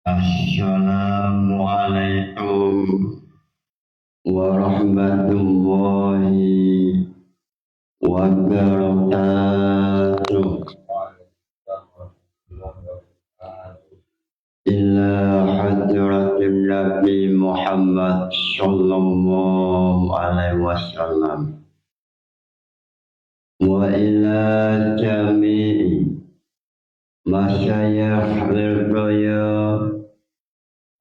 Assalamualaikum warahmatullahi wabarakatuh. Ila hadratin Nabi Muhammad sallallahu alaihi wasallam wa ila jami'i masyayikh al-raya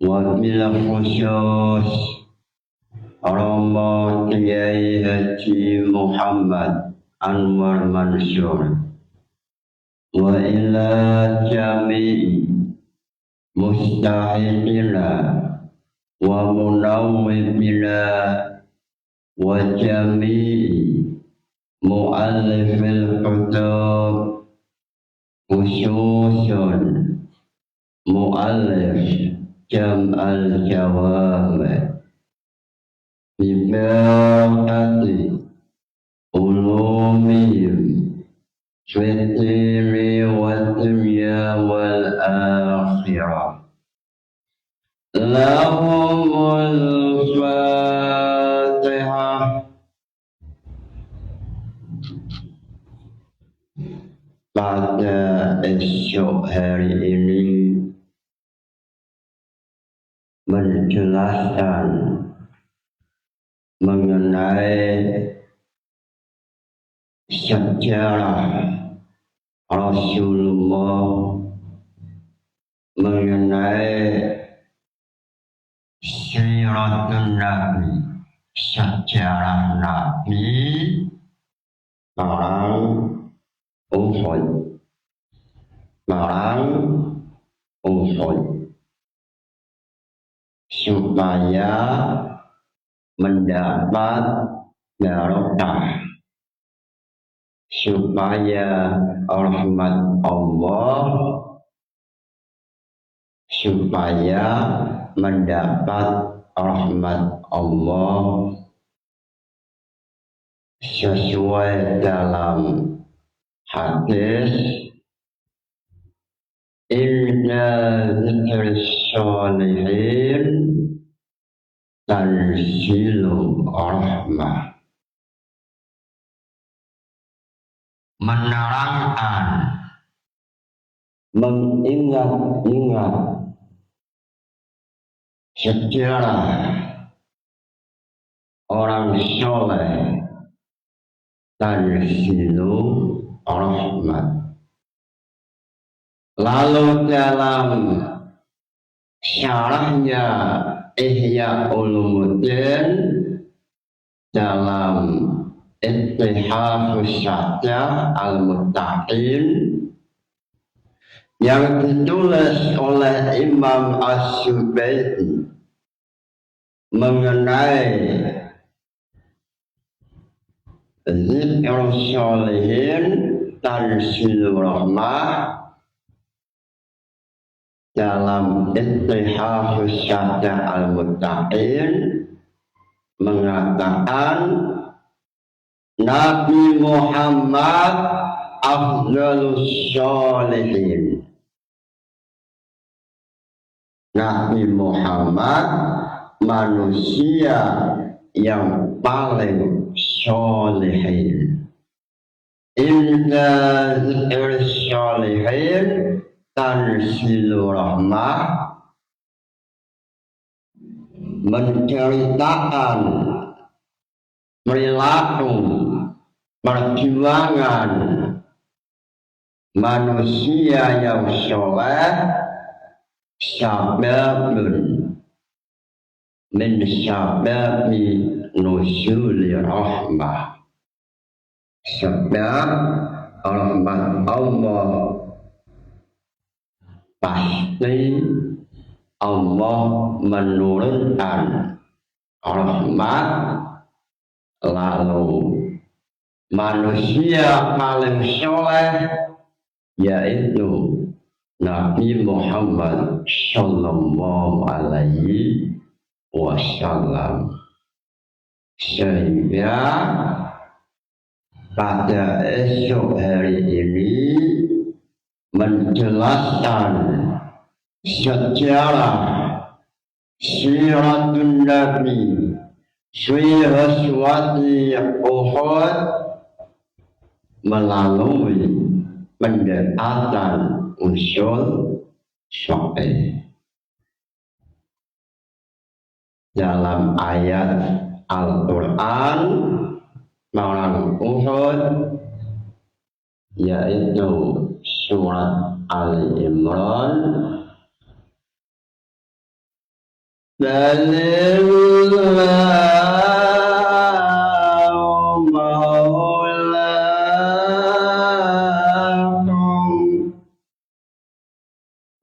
wa bil khusus Romo Kiai Haji Muhammad Anwar Mansur wa ila jami'i mustahidina wa munawwibina wa jami'i mu'allifil kutub khususun mu'allif jam'al jawami bibarakati ulumihim fitri wa dunya wal akhirah lahumul fatihah. Pada esok hari ini menjelaskan mengenai sejarah Rasulullah, mengenai siratun Nabi, sejarah Nabi perang Uhud, perang Uhud, supaya mendapat barokah, supaya rahmat Allah, supaya mendapat rahmat Allah sesuai dalam hadis inna dzikr sholihin tanzilu rahmah, menerangkan mengingat-ingat sejarah orang soleh tanzilu rahmat. Lalu dalam syarahnya Ihya Ulumuddin dalam Ittihafus Syata Al-Muttaqin yang ditulis oleh Imam As-Subaidi mengenai Zikr Sholihin Tanzilu Rahmah dalam Ittihafus Syata Al-Muttaqin mengatakan Nabi Muhammad afdalus sholihin. Nabi Muhammad manusia yang paling sholihin. Inna dzikr sholihin tanzilu rahmah, menceritakan perilaku perjuangan manusia yang soleh sababun min sababi nuzuli rahmah, sebab rahmat Allah pasti Allah menurunkan rahmat, lalu manusia paling soleh yaitu Nabi Muhammad sallallahu alaihi wasallam. Sehingga pada esok hari ini menjelaskan sejarah siratun Nabi fi ghazwati Uhud melalui pendekatan usul syar'i. Dalam ayat Al-Quran perang Uhud, yaitu surat Ali Imran, Balillahu maulakum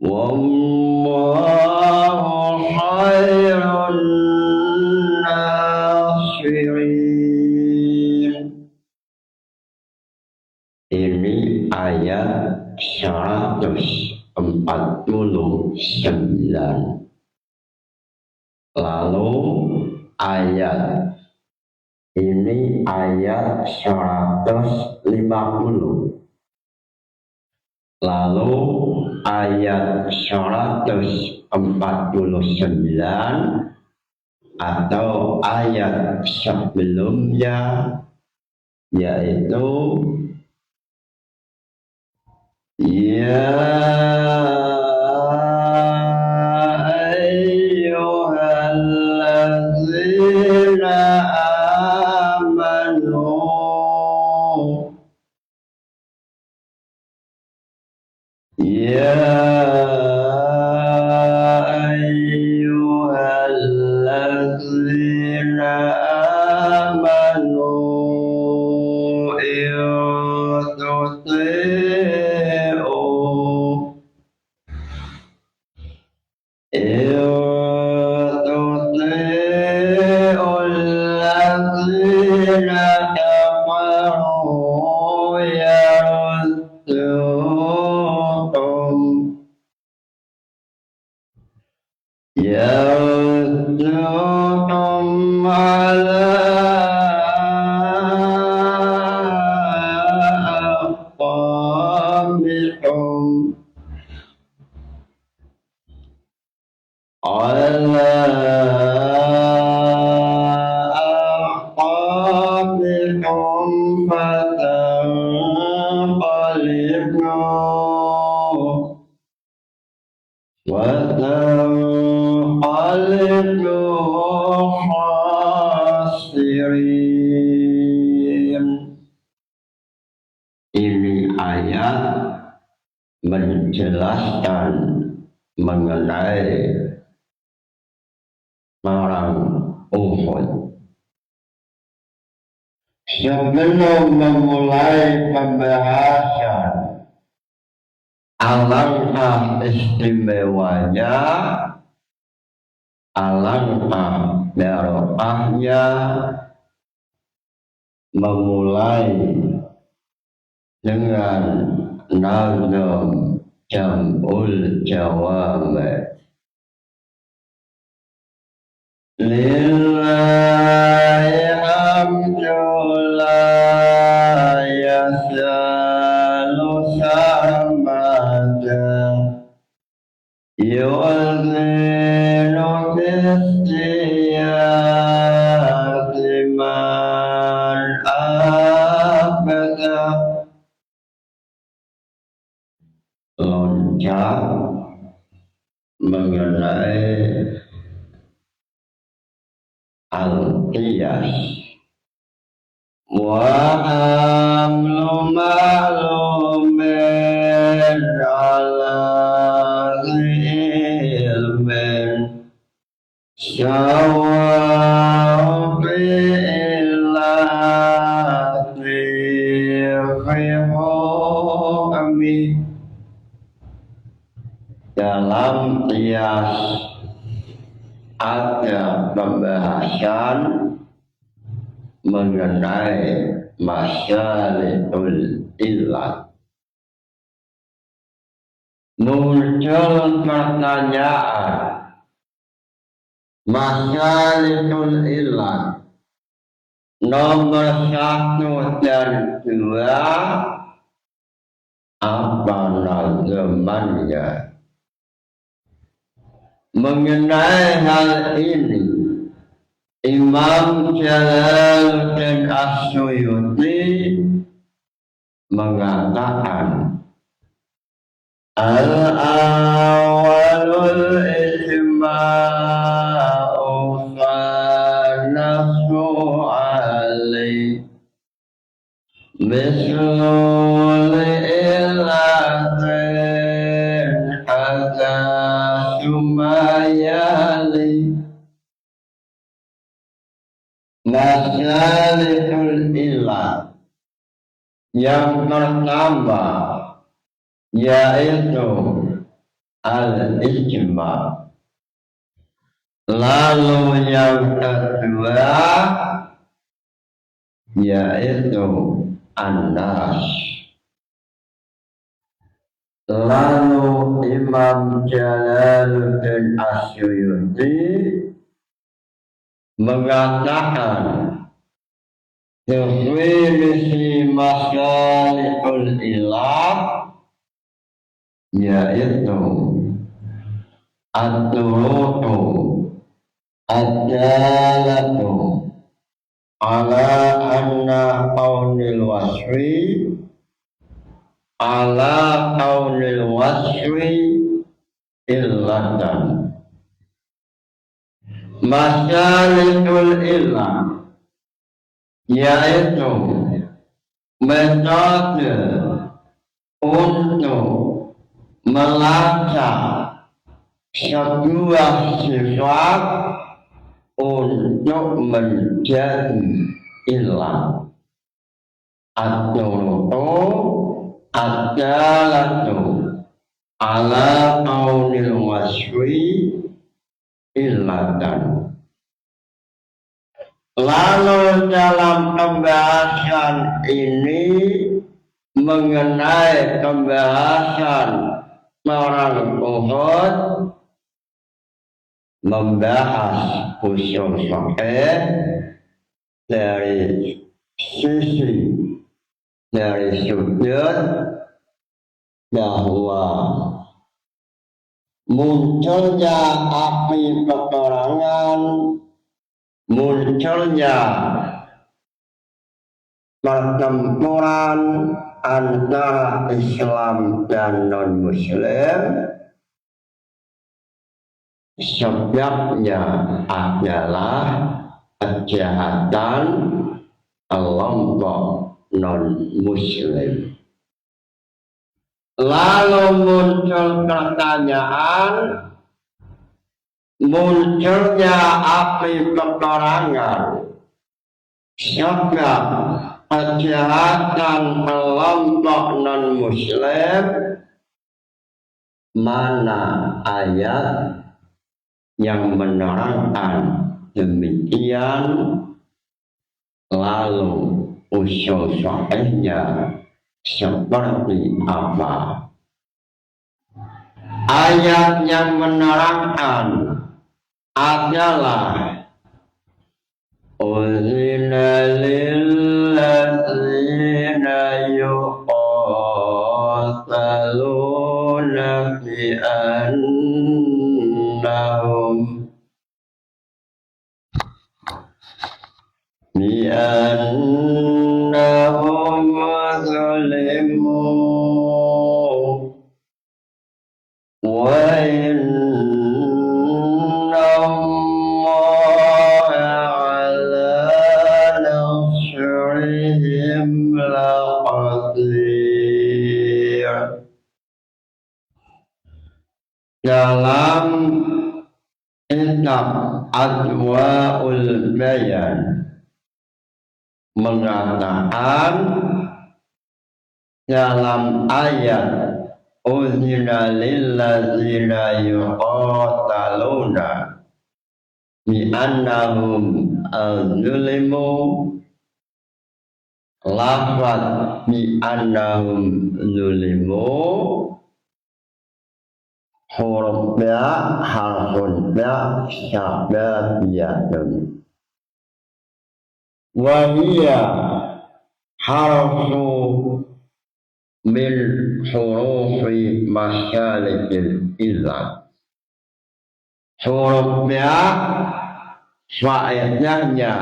wallahu khairun nasirin. Ini ayat 149. Lalu ayat ini ayat 150. Lalu ayat 149 atau ayat sebelumnya, yaitu ya ayyuhallazina amanu ya ayyuhallazina amanu يردوكم على أعقابكم فتنقلبوا khasirin. Ini ayat menjelaskan mengenai perang Uhud. Sebelum memulai pembahasan alangkah istimewanya, alangkah barokahnya memulai dengan nazam jam'ul jawami. Lillahi hamdu la yasalu samada yu'adhinu bistiyati man abada. Loncat mengenai al-qiyas wa hamlu ma'lumin ala ilmin sawa'u bi'illati kami. Dalam qiyas ada pembahasan mengenai masyaratul illat. Muncul pertanyaan, masyaratul illat nomor 1 dan 2 apa nazamannya? Mengenai hal ini, Imam Jalaluddin As-Suyuti mengatakan al-awwalul ijma'u fanasu alaih mislul ilatin hatta sumayali masalikul ilah yang pertama yaitu al-ijma'. Lalu yang kedua yaitu an-nas. Lalu Imam Jalaluddin As-Suyuti mengatakan definisi masalikul ilah yaitu at-turutu ad-dalatu ala anna qaunil wasfi illatan. Masalikul ilah yaitu metode untuk melacak sebuah sifat untuk menjadi ilah. At-turutu ad-dalatu ala qaunil wasfi illatan. Lalu dalam pembahasan ini mengenai pembahasan orang Uhud membahas usul fikih dari sudut bahwa munculnya api peperangan, munculnya pertempuran antara Islam dan non-Muslim, sebabnya adalah kejahatan kelompok non-Muslim. Lalu muncul pertanyaan, munculnya api peperangan sebab kejahatan kelompok non-Muslim, mana ayat yang menerangkan demikian, lalu usul fikihnya seperti apa? Ayat yang menerangkan adalah uzina lilladzina yuqataluna bi annahum zulimu wa dalam kitab Adwaul Bayan mengatakan dalam ayat uzina lilladzina yuqataluna bi annahum zulimu, lafaz bi annahum zulimu huruf ba harfun ba syababiyatun wa hiya harfu min hurufi masyalikil ilah. huruf ya faedahnya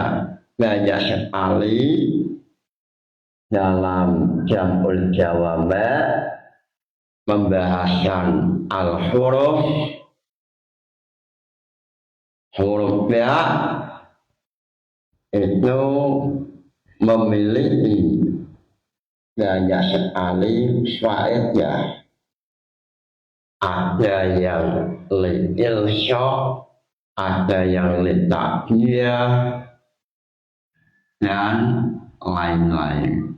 banyak sekali dalam Jam'ul Jawami pembahasan al-huruf. Huruf ya itu memiliki banyak sekali faedah. Ada yang li-ilsyaq, ada yang li-ta'diyah, dan lain-lain.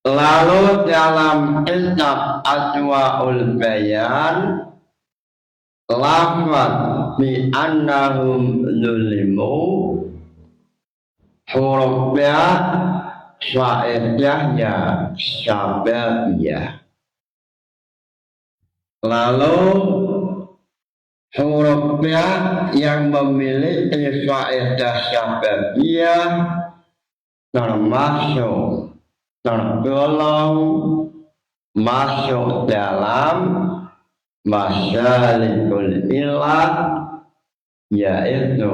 Lalu dalam kitab Adwaul Bayan, lafaz bi annahum zulimu, huruf ya faedahnya sababiyah. Lalu huruf ya yang memiliki faedah sababiyah termasuk tergolong masuk dalam masalikul ilat, yaitu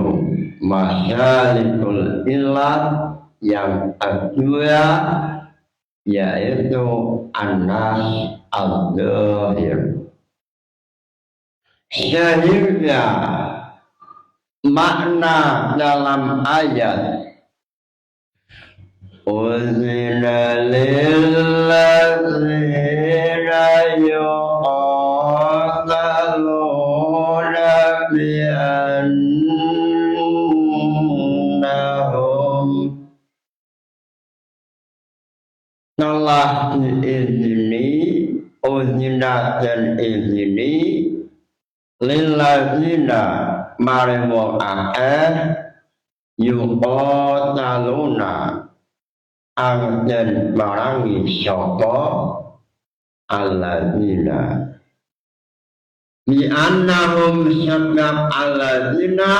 masalikul ilat yang kedua, yaitu an-nas al-zahir. Sehingga makna dalam ayat uzina lillazina yuqataluna biannahum telah diizini, uzina dan izini lillazina maring wong akeh yuqataluna anggen marangi sapa alladzina bi annahum sebab alladzina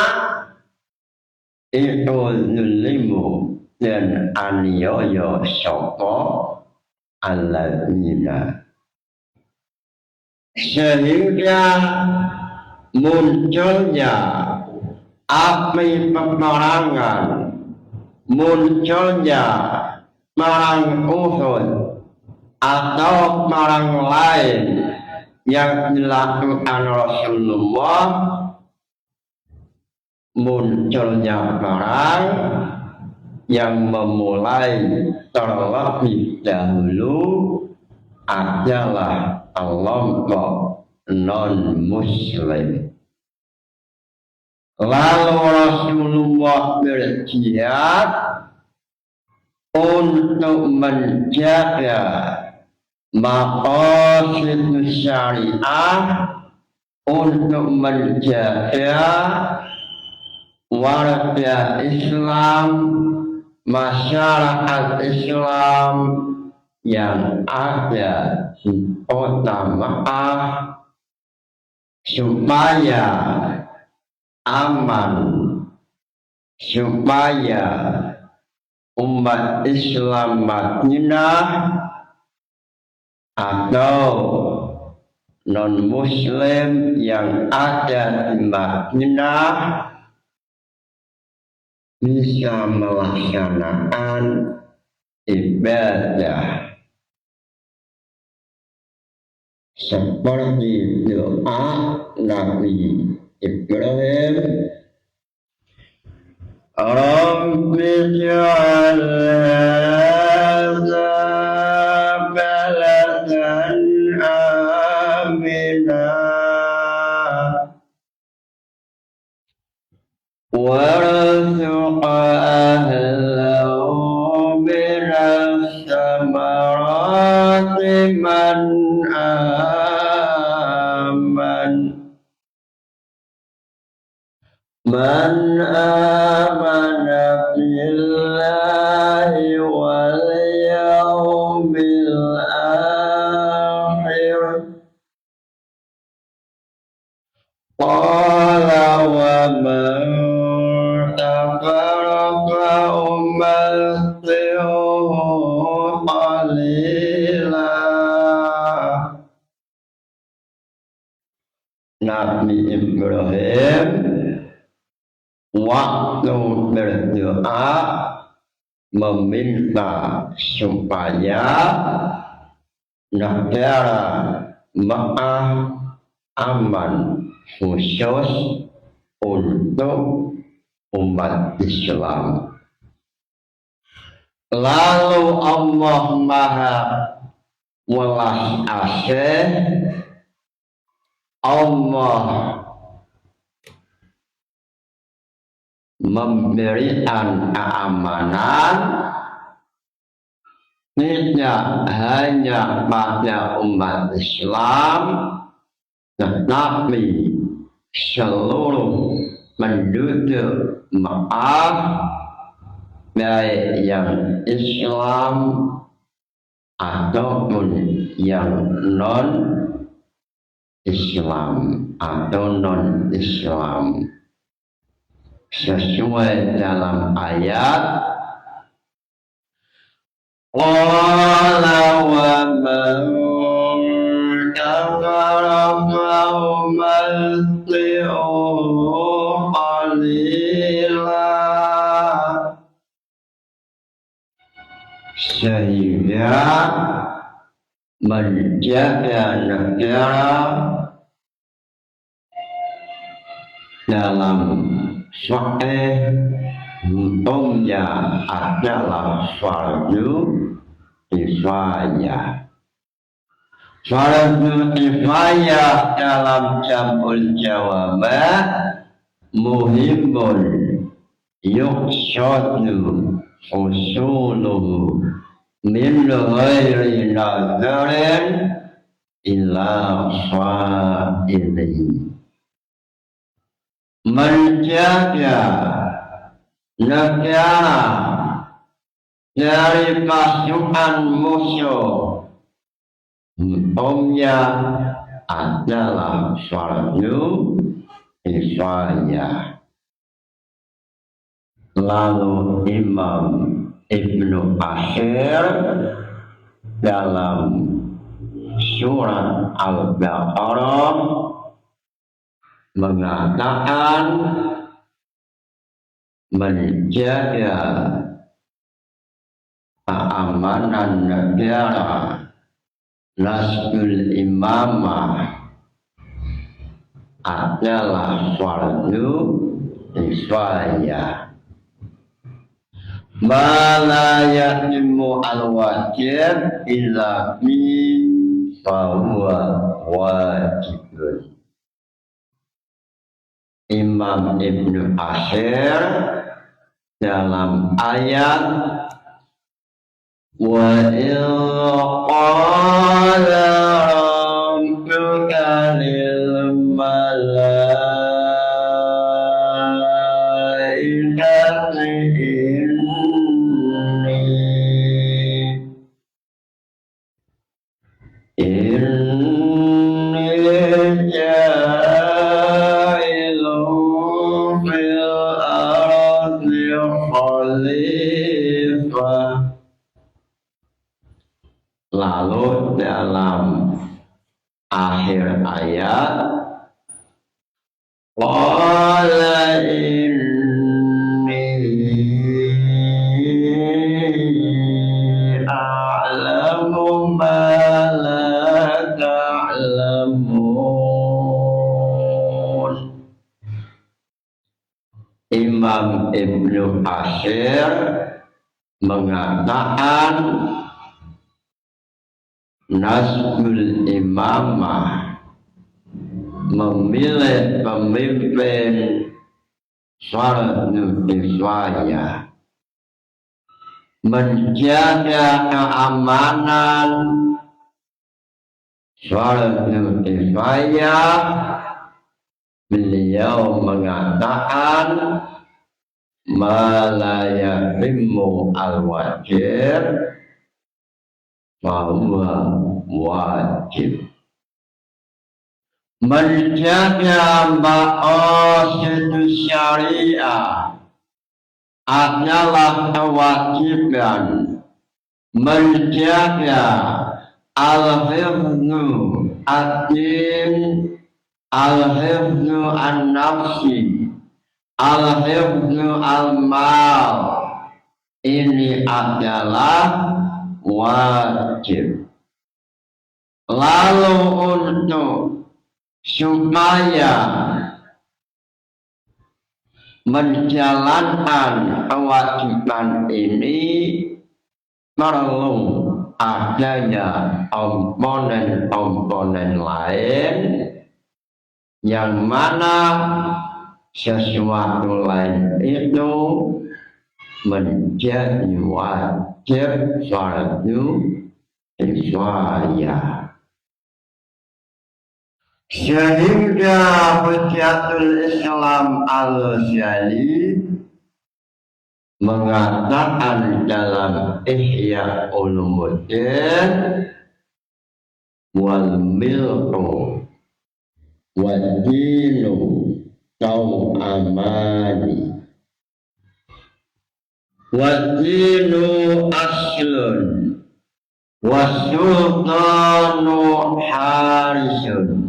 itu zulimu dan aniaya sapa alladzina, sehingga munculnya api peperangan, munculnya perang Uhud atau perang lain yang dilakukan Rasulullah, munculnya perang yang memulai terlebih dahulu adalah kelompok non-muslim. Lalu Rasulullah berjihad untuk menjaga maqasid syariah, untuk menjaga warga Islam, masyarakat Islam yang ada di kota Makkah supaya aman, supaya umat Islam Madinah atau non-muslim yang ada di Madinah bisa melaksanakan ibadah seperti doa Nabi Ibrahim, Rabbi ja'al hadza baladan aminah warzuq ahlahu minas samarati man amana billahi wal yawmil akhir qala wa man kafara fa umatti'uhu qalila Nabi Ibrahim waktu berdoa meminta supaya negara Mekah aman khusus untuk umat Islam. Lalu Allah Maha Welas Asih, Allah memberikan keamanan tidak hanya pada umat Islam, tetapi seluruh penduduk Mekah, baik yang Islam ataupun yang non-Islam atau non-Islam. Sesuai dalam ayat qala wa man kafara fa'umatti'uhu qalila, sehingga menjaga negara dalam sahih hukumnya adalah fardu kifayah. Fardu kifayah dalam jamul jawabah muhimun yuqsadu usuluhu min ghairi nadharin ila fa'ilihi. Menjaga negara dari pasukan musuh hukumnya adalah fardu kifayah. Lalu Imam Ibnu Katsir dalam surat Al-Baqarah mengatakan menjaga keamanan negara, nasbul imamah adalah fardu kifayah. Ma la yatimu al-wajib illa bi fahuwa wajibun. Imam Ibnu Katsir dalam ayat wa in qala rabbuka lil malaikati inni ja'ilun fil ardi khalifah. Lalu dalam akhir ayat qala inni a'lamu ma la ta'lamun. Imam Ibnu Katsir mengatakan nasbul imamah, memilih pemimpin, fardu kifayah. Menjaga keamanan, fardu kifayah. Beliau mengatakan ma la yatimmu al-wajib fahuwa wajib. Menjaga maqasid syariah adalah kewajiban. Menjaga al-hifdzu ad-din al-hifdzu an-nafsi, al-hifdzu al-mal. Ini adalah wajib. Lalu untuk supaya menjalankan kewajiban ini perlu adanya komponen-komponen lain yang mana sesuatu lain itu menjadi wajib fardu kifayah. Sehingga Hujjatul Islam Al-Ghazali mengatakan dalam Ihya Ulumuddin, wal milku wad dinu kau amani, wad dinu aslun wasultanu harisun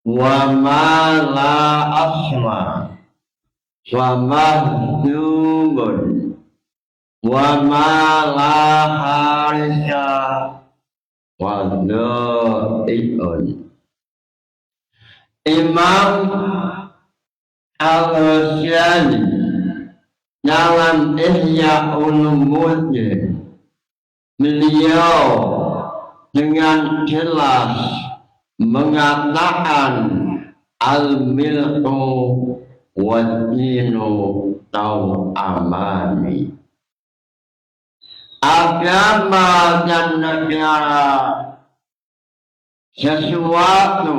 wa ma la asma wa mahdumun wa ma la harisa wa dha'i'un. Imam Al-Ghazali dalam Ihya Ulumuddin beliau dengan jelas mengatakan al-milku wad-dinu tau amani. Agama dan negara sesuatu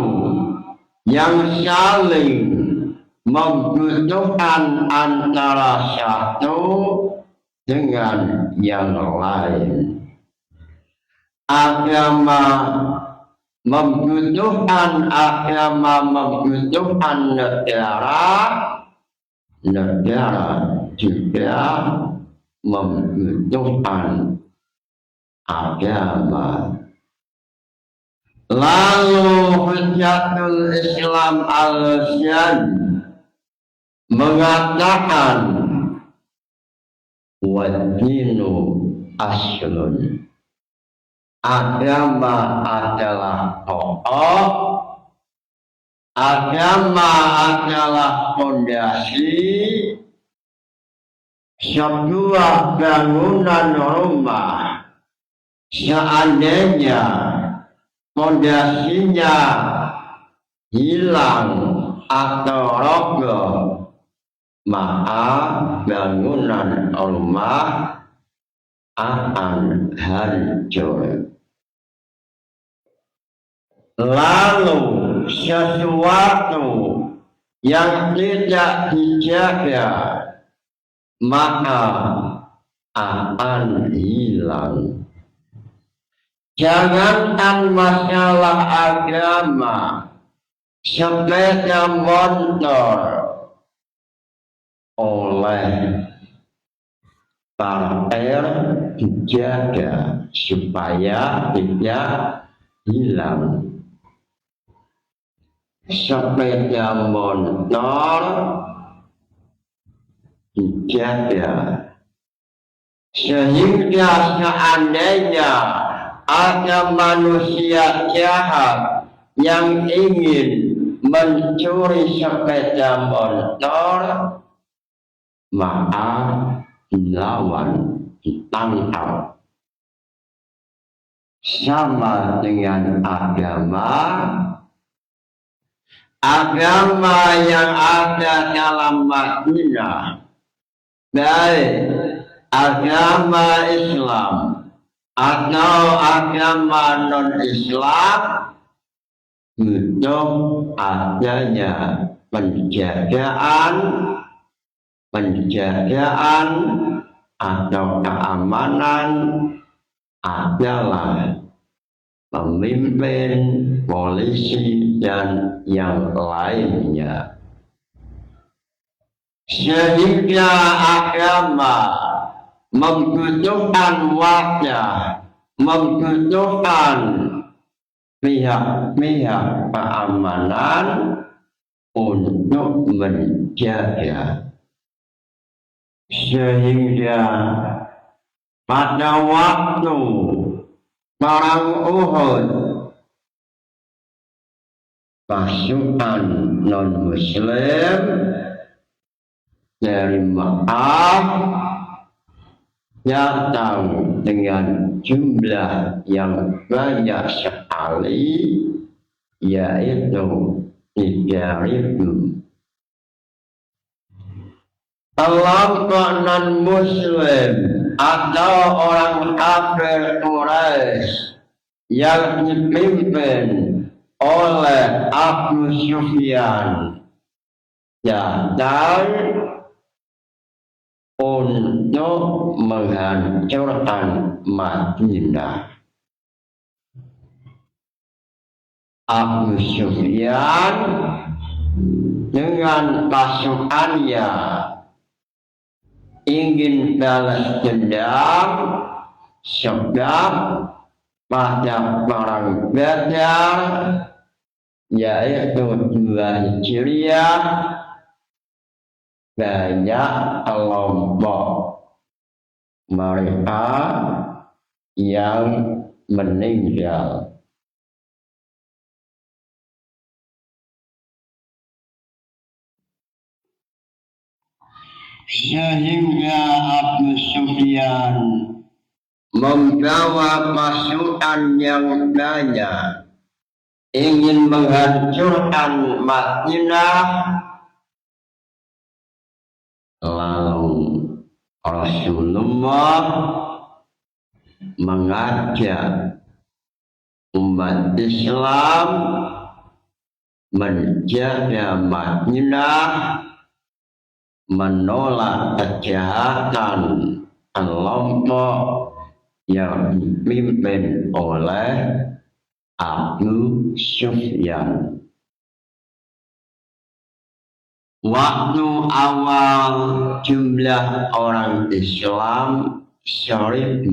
yang saling membutuhkan antara satu dengan yang lain. Agama membutuhkan negara, negara juga membutuhkan agama. Lalu Hujjatul Islam Al-Ghazali mengatakan wad-dinu aslun. Agama adalah pokok, agama adalah fondasi. Sebuah bangunan rumah seandainya fondasinya hilang atau roboh, maka bangunan rumah akan hancur. Lalu sesuatu yang tidak dijaga maka akan hilang. Jangankan masalah agama, sepeda motor oleh parter dijaga supaya tidak hilang. Sepeda motor dijaga sehingga seandainya ada manusia jahat yang ingin mencuri sepeda motor, maka dilawan, ditangkap. Sama dengan agama, agama yang ada dalam Madinah, baik agama Islam atau agama non-Islam, butuh adanya penjagaan atau keamanan adalah pemimpin, polisi, dan yang lainnya. Sehingga agama membutuhkan wajah, membutuhkan pihak-pihak keamanan untuk menjaga, sehingga pada waktu perang Uhud pasukan non-Muslim dari Mekah datang dengan jumlah yang banyak sekali, yaitu 3.000. Kelompok non-Muslim atau orang kafir Quraisy yang dipimpin oleh Abu Sufyan datang untuk menghancurkan Madinah. Abu Sufyan dengan pasukannya ingin balas dendam sebab pada perang Badar, yaitu 2 Hijriah, banyak kelompok mereka yang meninggal. Sehingga Abu Sufyan membawa pasukan yang banyak ingin menghancurkan Madinah. Lalu Rasulullah mengajak umat Islam menjaga Madinah, menolak kejahatan kelompok yang dipimpin oleh Abu Sufyan. Waktu awal jumlah orang Islam 1.000.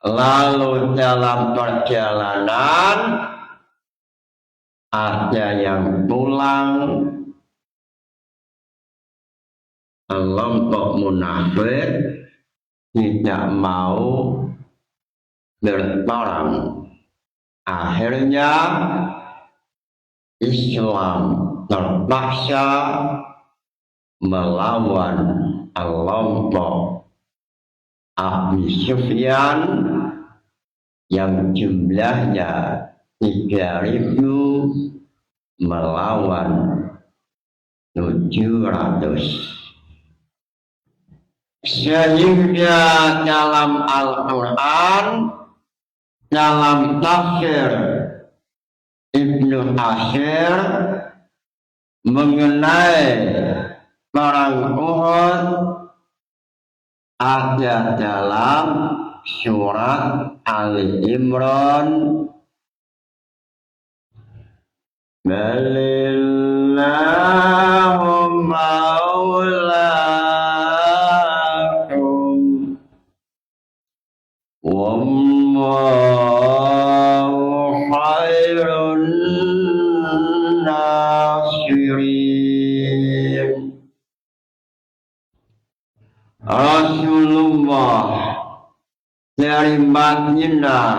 Lalu dalam perjalanan ada yang pulang, kelompok munafik tidak mau berperang. Akhirnya Islam terpaksa melawan kelompok Abu Sufyan yang jumlahnya 3.000 melawan 700. Sehingga dalam Al-Quran, dalam tafsir Ibnu Katsir mengenai perang Uhud ada dalam surat Ali Imran. Balillahu maulakum wallahu khairun nasirin. Rasulullah dari Madinah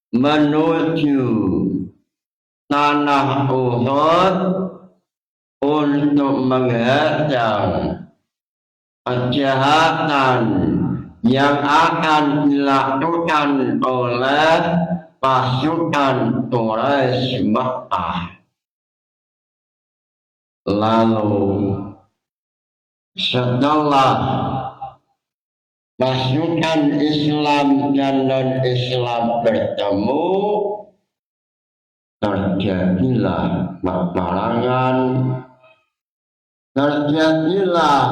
menuju tanah Uhud untuk menghadang kejahatan yang akan dilakukan oleh pasukan Quraisy Makkah. Lalu setelah pasukan Islam dan non-Islam bertemu, terjadilah peperangan, terjadilah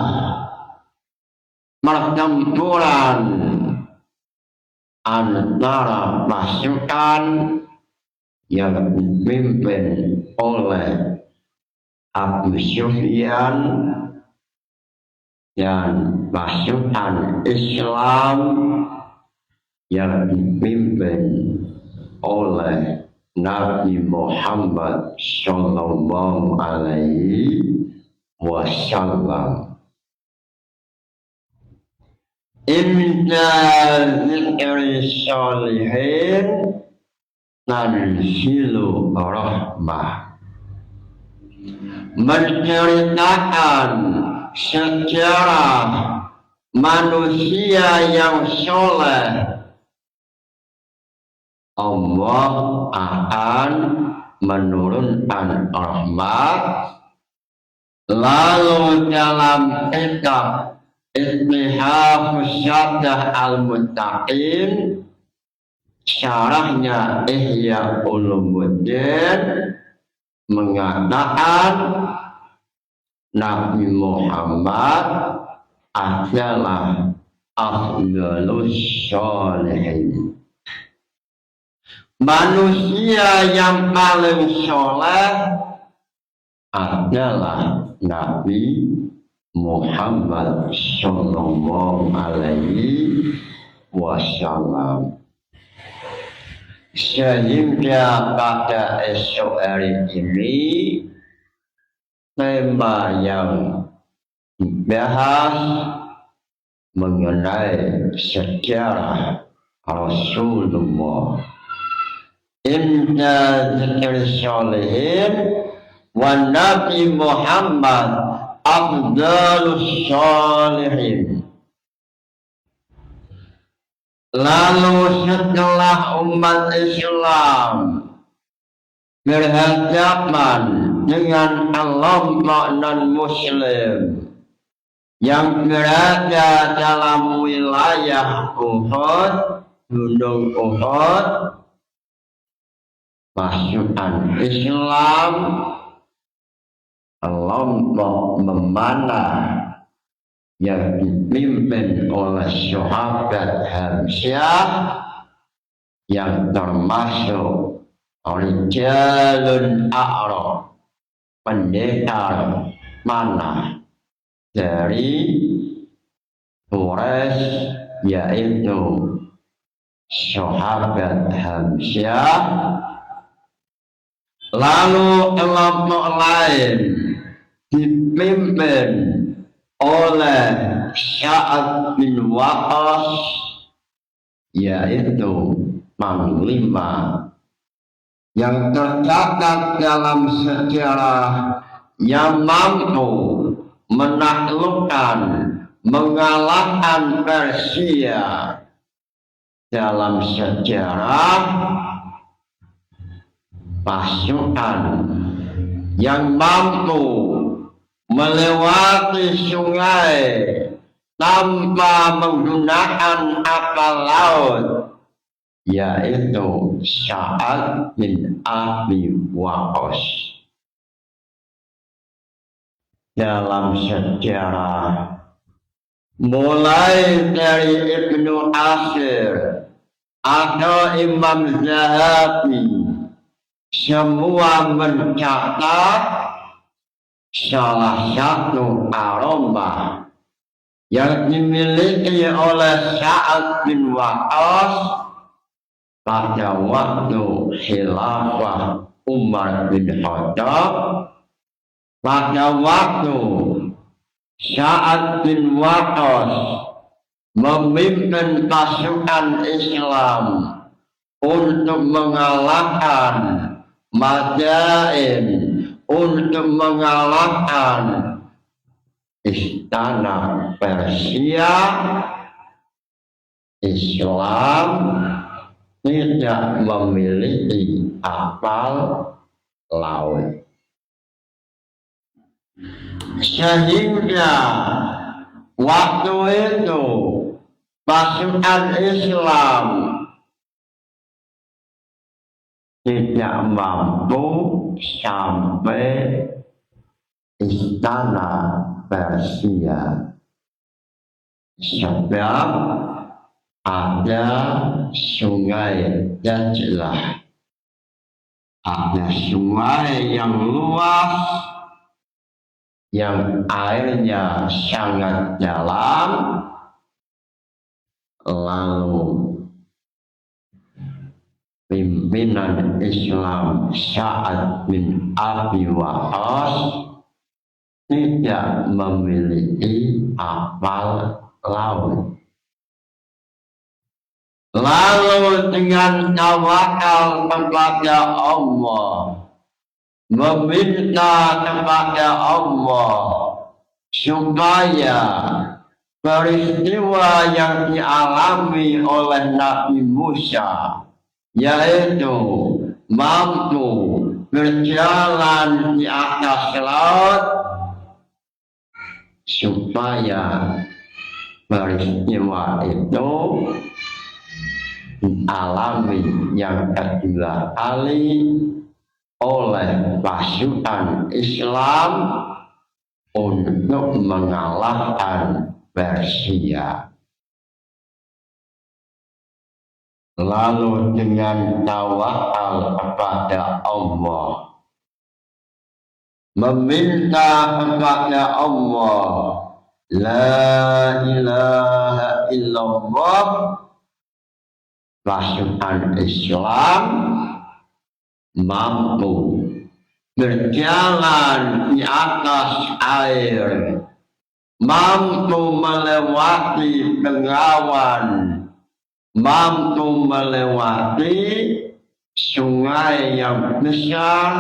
pertempuran antara pasukan yang dipimpin oleh Abu Sufyan dan pasukan Islam yang dipimpin oleh Nabi Muhammad Sallallahu Alaihi Wasallam. Inna zikri sholihin tanzilu rahmah. Menceritakan sejarah manusia yang soleh, Allah akan menurunkan rahmat. Lalu dalam kitab Ittihafus Syadah Al-Muttaqin, syarahnya Ihya Ulumuddin, mengatakan Nabi Muhammad adalah afdalus sholihin. Manusia yang paling soleh adalah Nabi Muhammad Sallallahu Alaihi Wasallam. Sehingga pada esok hari ini tema yang dibahas mengenai sejarah Rasulullah. Inna zikri sholihin wa Nabi Muhammad afdalus sholihin. Lalu setelah umat Islam berhadapan dengan kelompok non-muslim yang berada dalam wilayah Uhud, Gunung Uhud, pasukan Islam kelompok memanah yang dipimpin oleh sahabat Hamzah yang termasuk Rijalun A'rab, pendekar panah dari Quraisy, yaitu sahabat Hamzah. Lalu kelompok lain dipimpin oleh Sa'ad bin Waqqas, yaitu panglima yang tercatat dalam sejarah yang mampu menaklukkan, mengalahkan Persia dalam sejarah pasukan yang mampu melewati sungai tanpa menggunakan kapal laut, yaitu Sa'ad bin Abi Waqqas. Dalam sejarah mulai dari Ibnu Asir atau Imam Zahabi, semua mencatat salah satu aroma yang dimiliki oleh Sa'ad bin Waqqas pada waktu khilafah Umar bin Khattab. Pada waktu Sa'ad bin Waqqas memimpin pasukan Islam untuk mengalahkan Madain, untuk mengalahkan istana Persia, Islam tidak memiliki kapal laut. Sehingga waktu itu pasukan Islam tidak mampu sampai istana Persia, sebab ada sungai Dajlah, ada sungai yang luas yang airnya sangat dalam. Lalu pimpinan Islam Sa'ad bin Abi Waqqas tidak memiliki kapal laut. Lalu dengan tawakal kepada Allah, meminta kepada Allah supaya peristiwa yang dialami oleh Nabi Musa, yaitu mampu berjalan di atas laut, supaya peristiwa itu dialami yang kedua kali oleh pasukan Islam untuk mengalahkan Persia. Lalu dengan tawakal kepada Allah, meminta kepada Allah, la ilaha illallah, pasukan Islam mampu berjalan di atas air, mampu melewati bengawan, mampu melewati sungai yang besar,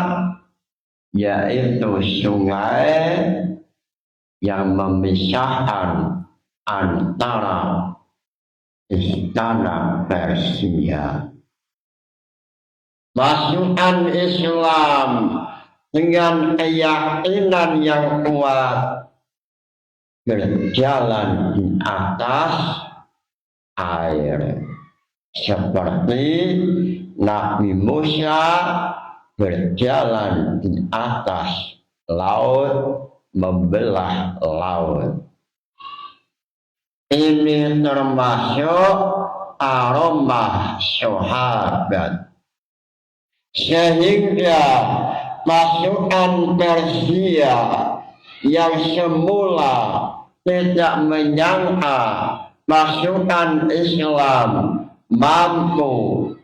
yaitu sungai yang memisahkan antara istana Persia. Pasukan Islam dengan keyakinan yang kuat berjalan di atas air, seperti Nabi Musa berjalan di atas laut, membelah laut. Ini termasuk aromah sahabat, sehingga pasukan Persia yang semula tidak menyangka pasukan Islam mampu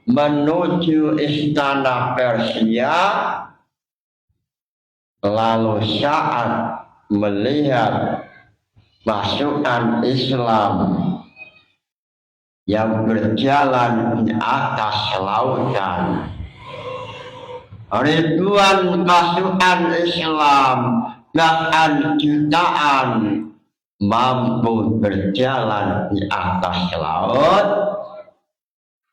menuju istana Persia, lalu saat melihat pasukan Islam yang berjalan di atas lautan, ribuan pasukan Islam bahkan jutaan mampu berjalan di atas laut,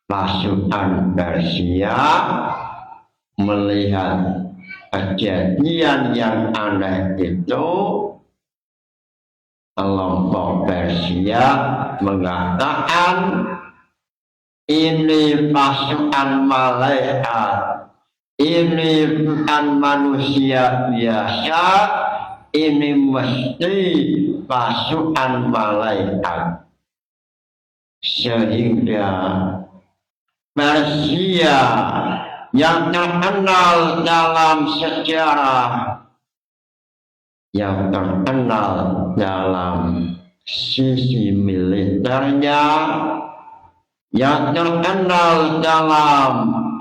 pasukan Persia melihat kejadian yang aneh itu, kelompok Persia mengatakan ini pasukan malaikat, ini bukan manusia biasa, ini mesti pasukan malaikat. Sehingga Persia yang terkenal dalam sejarah, yang terkenal dalam sisi militernya, yang terkenal dalam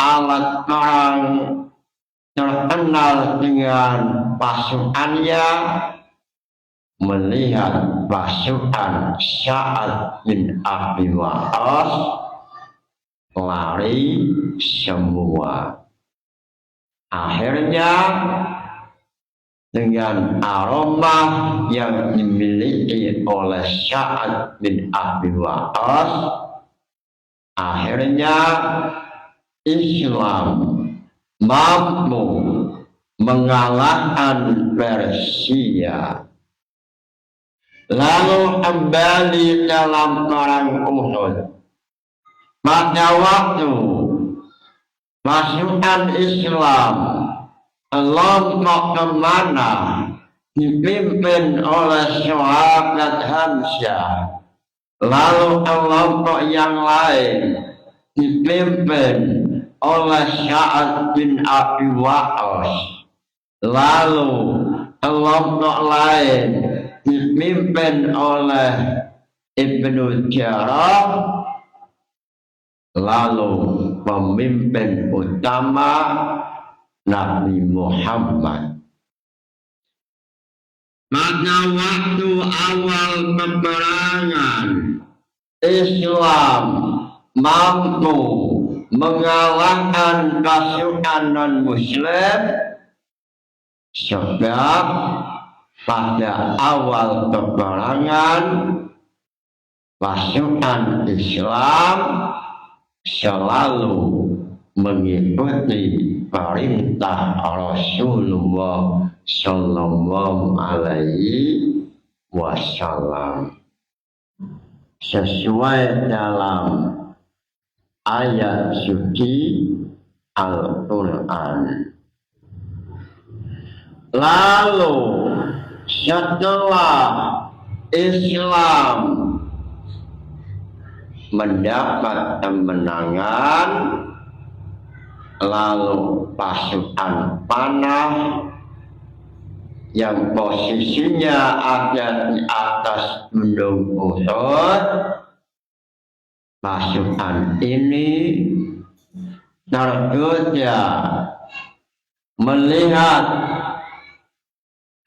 alat perang, terkenal dengan pasukannya, melihat pasukan Sa'ad bin Abi Waqqas lari semua. Akhirnya dengan aroma yang dimiliki oleh Sa'ad bin Abi Waqqas, akhirnya Islam mampu mengalahkan Persia. Lalu kembali dalam perang Uhud. Pada waktu pasukan Islam kelompok kemana dipimpin oleh sahabat Hamzah, lalu kelompok yang lain dipimpin oleh Sa'ad bin Abi Waqqas, lalu kelompok lain dipimpin oleh Ibnu Jarrah, lalu pemimpin utama Nabi Muhammad. Pada waktu awal peperangan, Islam mampu mengalahkan pasukan non-Muslim sebab pada awal peperangan pasukan Islam selalu mengikuti perintah Rasulullah Sallallahu Alaihi Wasallam sesuai dalam ayat suci Al-Quran. Lalu setelah Islam mendapat kemenangan, lalu pasukan panah yang posisinya ada di atas gunung Uhud, pasukan ini tergoda melihat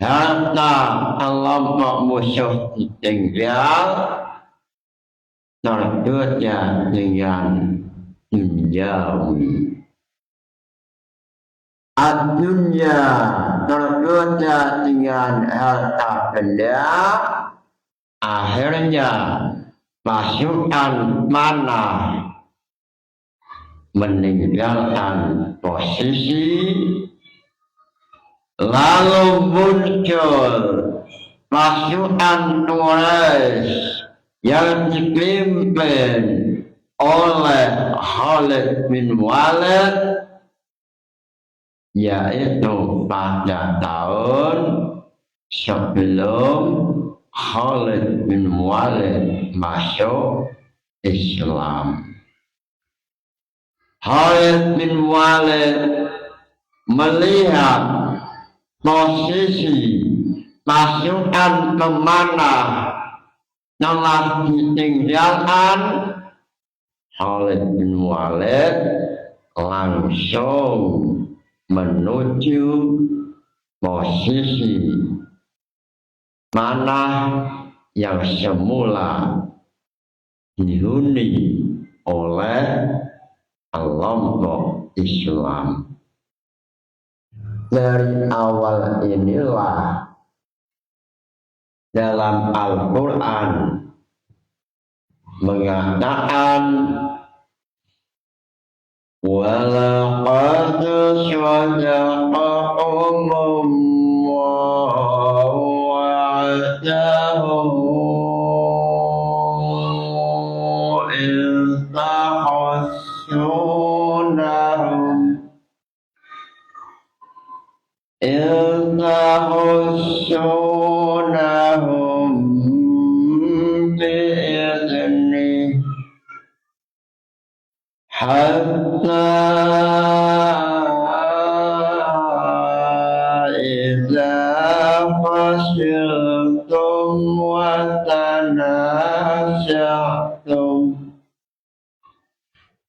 harta kelompok musuh ditinggal, tergoda dengan duniawi. Dunia tergoda dengan harta benda, akhirnya pasukan panah meninggalkan posisi, lalu muncul pasukan Quraisy yang dipimpin oleh Khalid bin Walid, yaitu pada tahun sebelum Khalid bin Walid masuk Islam. Khalid bin Walid melihat posisi pasukan pemanah telah ditinggalkan, Khalid bin Walid langsung menuju posisi panah yang semula dihuni oleh kelompok Islam. Dari awal inilah dalam Al-Quran mengatakan وَلَقَدْ صَدَقَكُمُ اللَّهُ وَعْدَهُ إِذْ تَحُسُّونَهُم بِإِذْنِهِ حتى إذا فشلتم وتنازعتم.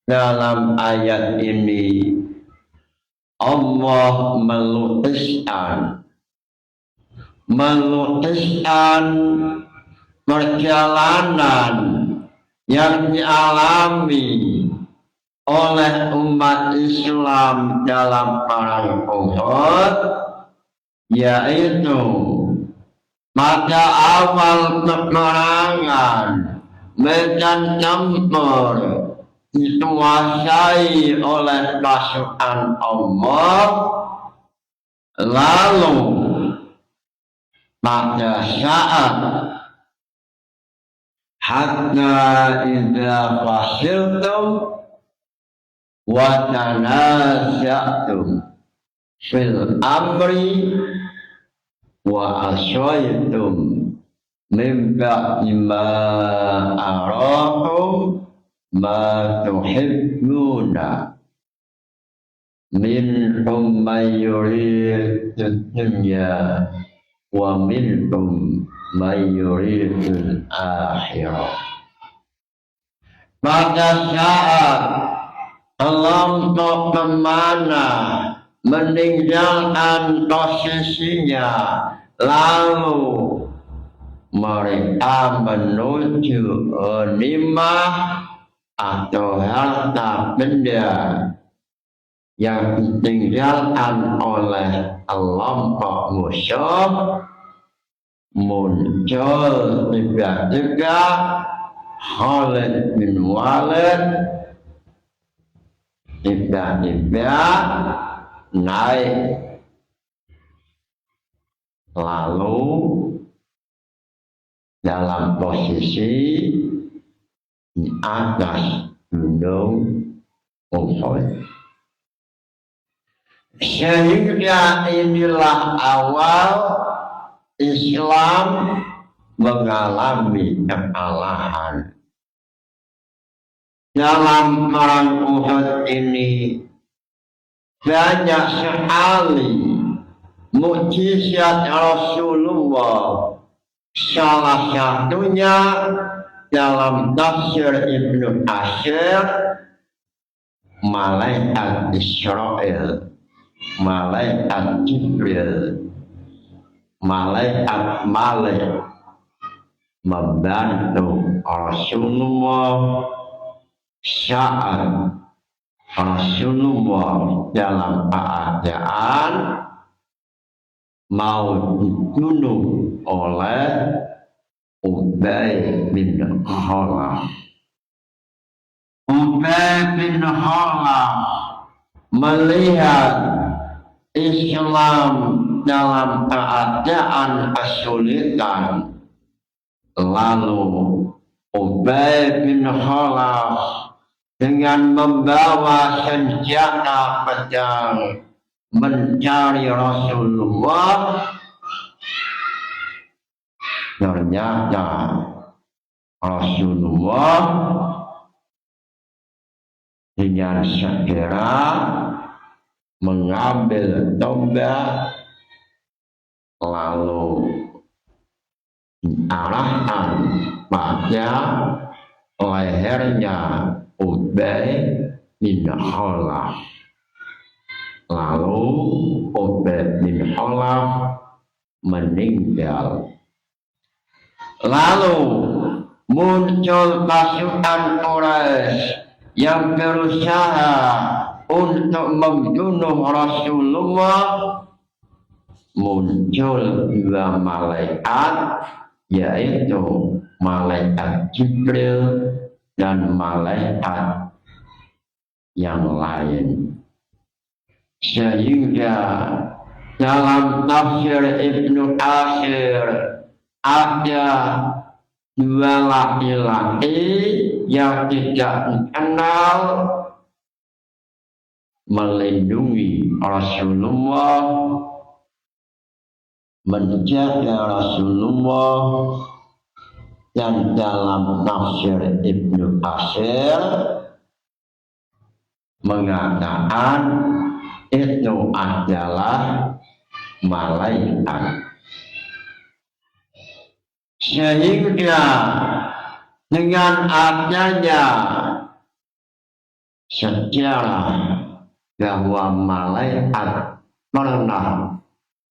Dalam ayat ini Allah melukiskan perjalanan yang dialami oleh umat Islam dalam perang Uhud, yaitu pada awal peperangan medan tempur dikuasai oleh pasukan Allah, lalu pada saat hatta idza fasiltum wa tanaza'tum fil amri wa asyaitum min ba'di ma arakum ma tuhibbuna minhum man yuridu dunya wa minhum man yuridu akhirah. Pada saat kelompok kemana meninggalkan posisinya, lalu mereka menuju ghanimah atau harta benda yang ditinggalkan oleh kelompok musuh. Muncul tiba-tiba Khalid bin Walid tiba-tiba naik, lalu dalam posisi di atas gunung Uhud. Sehingga inilah awal Islam mengalami kekalahan. Dalam perang Uhud ini banyak sekali mukjizat Rasulullah. Salah satunya dalam tafsir Ibnu Katsir, malaikat Israel, malaikat Jibril, malaikat Malik membantu Rasulullah saat Rasulullah dalam keadaan mau dibunuh oleh Ubay bin Khalaf. Ubay bin Khalaf melihat Islam dalam keadaan kesulitan, lalu Ubay bin Khalaf dengan membawa senjata pedang mencari Rasulullah. Ternyata Rasulullah dengan segera mengambil tombak, lalu diarahkan pada lehernya Ubay bin Khalaf. Lalu Ubay bin Khalaf meninggal. Lalu muncul pasukan Quraisy yang berusaha untuk membunuh Rasulullah. Muncul dua malaikat, yaitu malaikat Jibril dan malaikat yang lain. Sehingga dalam tafsir Ibnu Katsir ada dua laki-laki yang tidak dikenal melindungi Rasulullah, menjaga Rasulullah. Dan dalam tafsir Ibnu Katsir mengatakan itu adalah malaikat. Sehingga dengan adanya sejarah bahwa malaikat pernah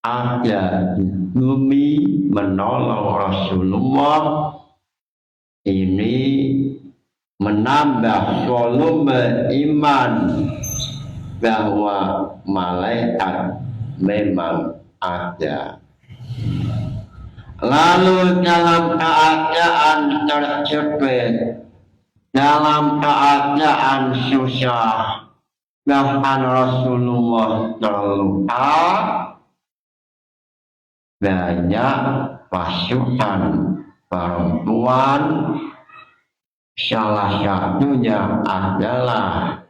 ada di bumi menolong Rasulullah, ini menambah volume iman bahwa malaikat memang ada. Lalu dalam keadaan terjepit, dalam keadaan susah, bahkan Rasulullah terluka, banyak pasukan perempuan, salah satunya adalah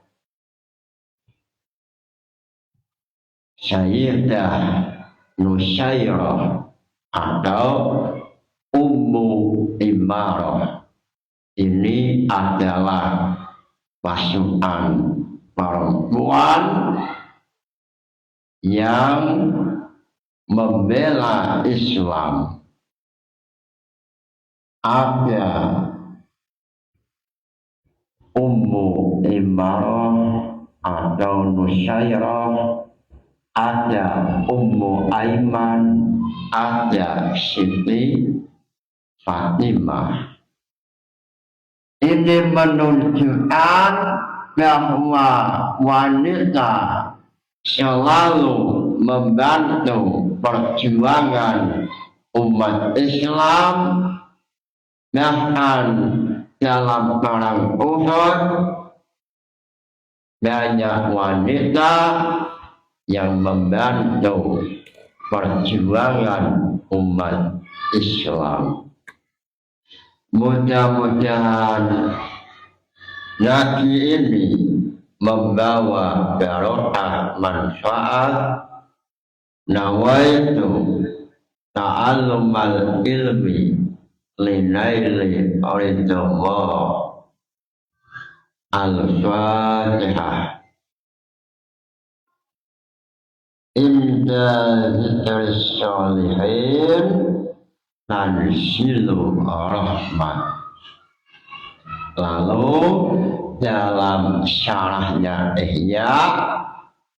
Sayyidah Nusairah atau Ummu Imarah. Ini adalah pasukan perempuan yang membela Islam. Ada Ummu Imarah atau Nusyairah, ada Ummu Aiman, ada Siti Fatimah. Ini menunjukkan bahwa wanita selalu membantu perjuangan umat Islam, bahkan dalam perang Uhud banyak wanita yang membantu perjuangan umat Islam. Mudah-mudahan Nabi ini membawa barokah manfaat. Nawaitu ta'allumal ilmi linaili ridallah. Al-Fatihah. Inda zikri sholihin tanzilu rahmat. Lalu dalam syarahnya Ihya,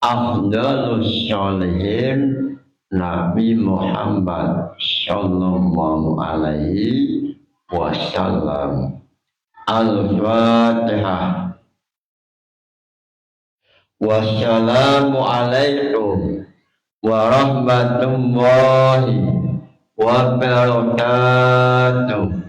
afdalus sholihin Nabi Muhammad sallallahu alaihi wasallam. Al-Fatihah. Wassalamu alaikum warahmatullahi wabarakatuh.